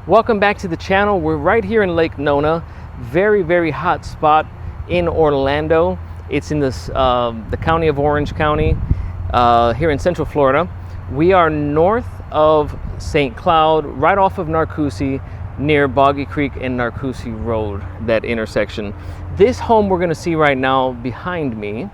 Welcome back to the channel. We're right here in Lake Nona, very hot spot in Orlando. It's in this the county of Orange County, here in Central Florida. We are north of St. Cloud, right off of Narcoossee, near Boggy Creek and Narcoossee Road, that intersection. This home we're going to see right now behind me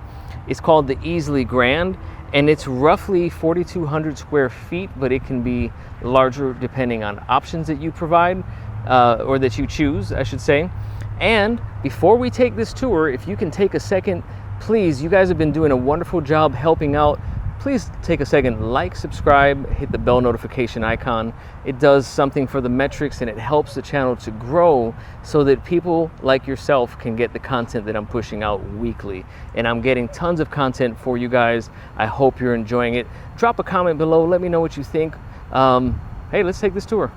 is called the Easley Grand, and it's roughly 4,200 square feet, but it can be larger depending on options that you provide, or that you choose, I should say. And before we take this tour, if you can take a second, please, you guys have been doing a wonderful job helping out. Please take a second, like, subscribe, hit the bell notification icon. It does something for the metrics and it helps the channel to grow so that people like yourself can get the content that I'm pushing out weekly. And I'm getting tons of content for you guys. I hope you're enjoying it. Drop a comment below, let me know what you think. Hey, let's take this tour.